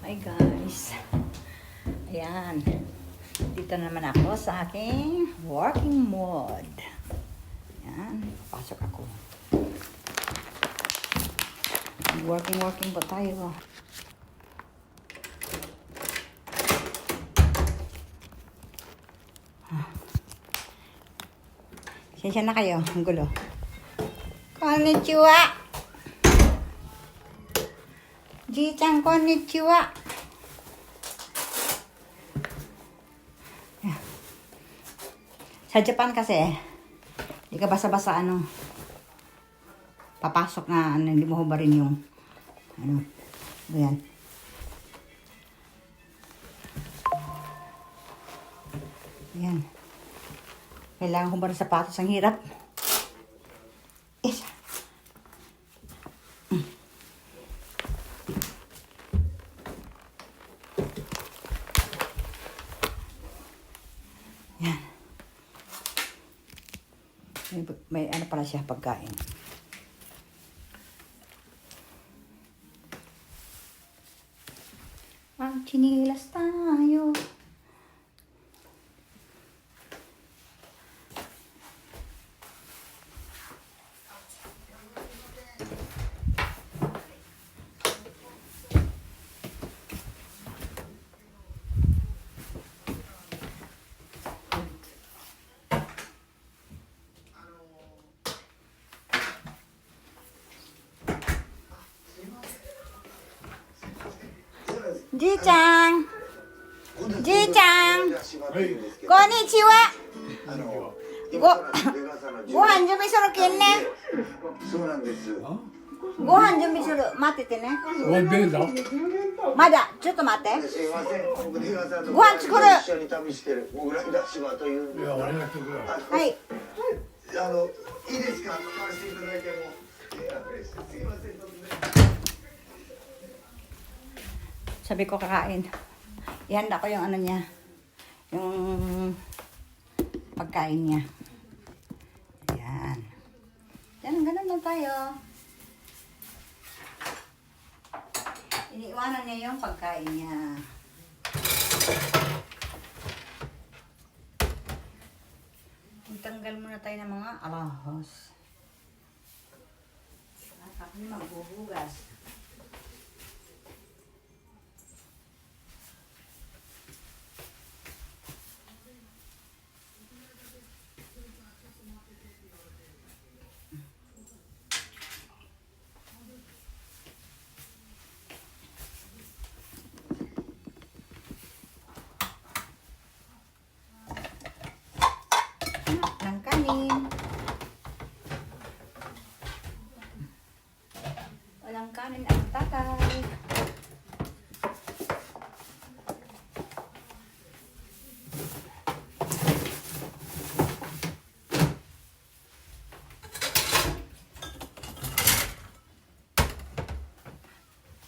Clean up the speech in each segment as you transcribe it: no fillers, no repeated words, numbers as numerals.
Hi guys. Ayan. Dito naman ako sa aking working mode. Ayan. Pasok ako. Working ba tayo? Sensya na kayo. Ang gulo. Konnichiwa! Ji-chan, konnichiwa! Sa Japan kasi, di ka basa-basa papasok na hindi mo hubarin yung ayan. Ayan. Kailangan hubarin sapatos, ang hirap. Isa. Yan. May ano pala siya, pagkain. Ang chinilas tayo. Ji-chan! Ji-chan! Konnichiwa! Gohan準備するけんね。ご飯準備する。待っててね。まだ、ちょっと待って。ご飯作る。はい。いいですか、使わせていただいても。すいません、突然。 Sabi ko kakain. Ihanda ko yung ano niya. Yung pagkain niya. Ayan. Yan, ganun lang tayo. Iniiwanan niya yung pagkain niya. Tanggal muna tayo ng mga alahos. At ako niya magbubugas. Ng kanin. Walang kanin ang tatay.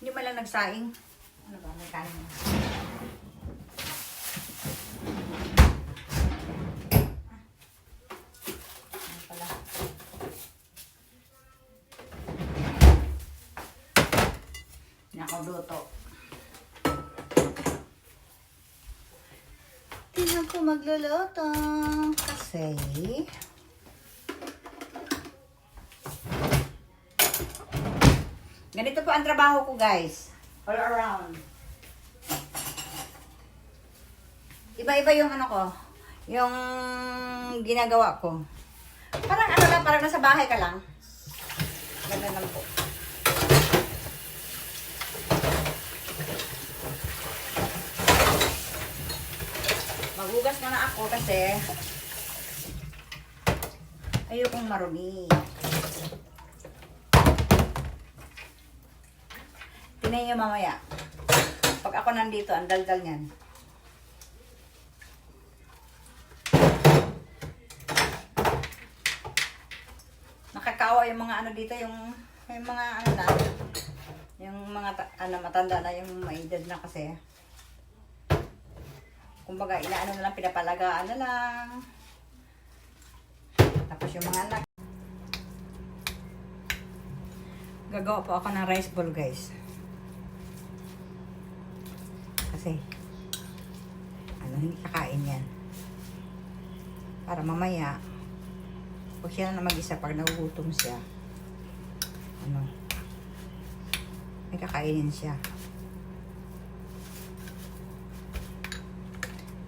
Hindi man lang nagsaing. Ano ba? May kanin na. Luto. Tingnan ko magluluto kasi ganito po ang trabaho ko, guys. All around. Iba-iba yung ano ko, yung ginagawa ko. Parang ano lang, parang nasa bahay ka lang. Ganun lang po. Maghugas muna ako kasi ayokong marumi. Tingnan nyo mamaya. Pag ako nandito, ang daldal niyan. Nakakawa yung mga ano dito, yung mga ano na, yung mga matanda na, yung may edad na kasi. Kumbaga, inaano na lang, pinapalagaan na lang. Tapos yung mga anak. Gagawa po ako ng rice bowl, guys. kasi hindi kakain yan. Para mamaya, pag siya na mag-isa, pag nagugutom siya, may kakainin siya.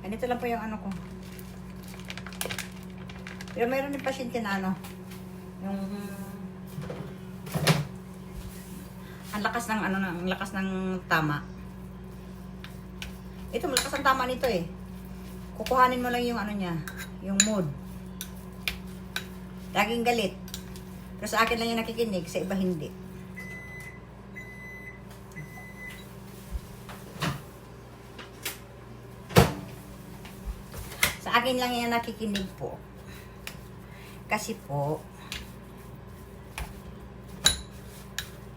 Ganito lang po yung ko. Pero mayroon din pasyente na yung ang lakas ng ang lakas ng tama. Ito malakas ang tama nito eh. Kukuhanin mo lang yung niya, yung mood. Laging galit. Pero sa akin lang yung nakikinig, sa iba hindi. Sa akin lang yung nakikinig po. Kasi po,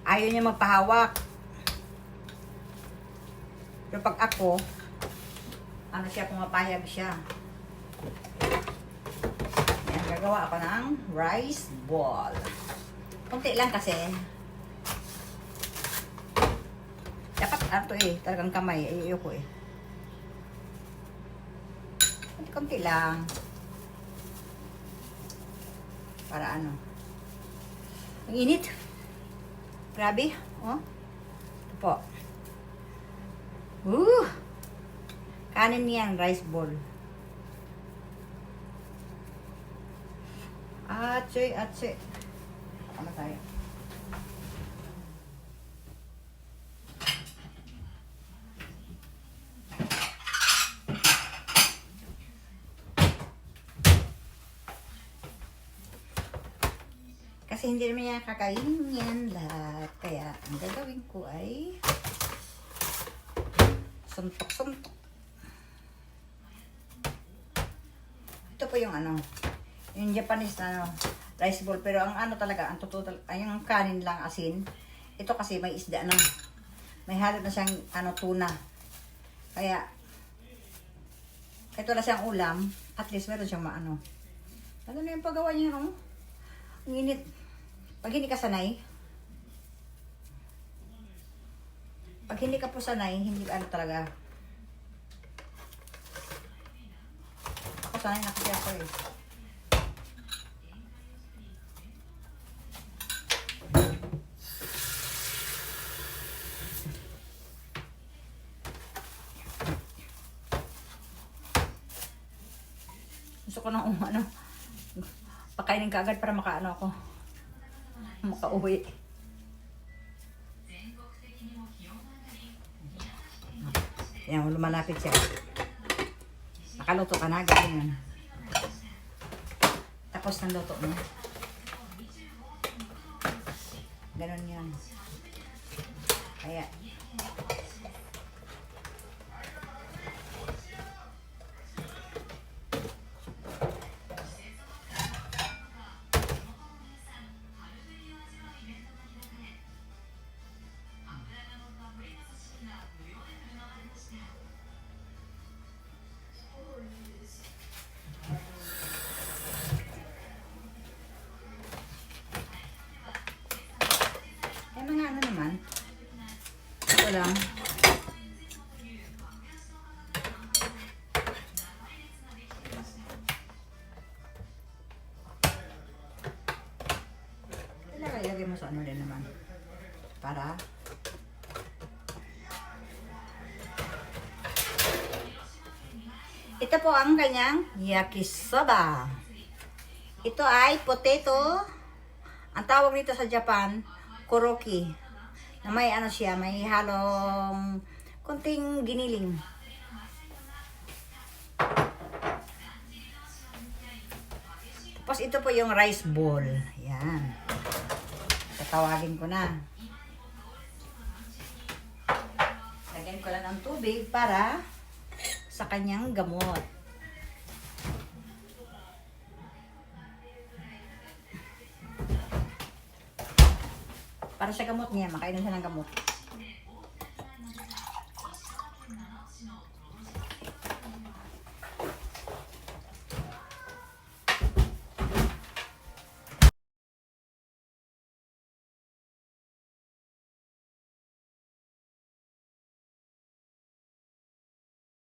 ayaw niya magpahawak. Pero pag ako, siya, pumapayag siya. Yan, gagawa ako ng rice ball. Kunti lang kasi. Dapat talagang kamay. Ayoko eh. Kunti lang. Para Ang init. Grabe. Oh. Ito po. Kanin yan, rice ball. Atse. Ano tayo? Kasi hindi naman niya kakainin yan lahat. Kaya, ang gagawin ko ay suntok. Ito po yung yung Japanese na rice ball. Pero ang talaga, ang total, yung kanin lang asin. Ito kasi may isda na. May halo na siyang tuna. Kaya, ito na siyang ulam. At least meron siyang Ano na yung paggawa niya, Ang init. Pag hindi ka sanay, pag hindi ka po sanay, hindi talaga. Ako sanay na kasi ako eh. Gusto ko ng pakainin ka agad para ako. Makauwi. Yan, lumalapit siya. Nakaluto ka na, ganyan. Tapos ng luto mo. Ganon yan. Kaya, mga naman. Ito lang. Ilagay mo sa din naman. Para ito po ang kanyang yakisoba. Ito ay potato. Ang tawag nito sa Japan, koroki. Na may siya, may halong kunting giniling. Tapos ito po yung rice ball. Yan. Tatawagin ko na. Lagyan ko lang ng tubig para sa kanyang gamot. Para sa gamot niya, makainom siya ng gamot.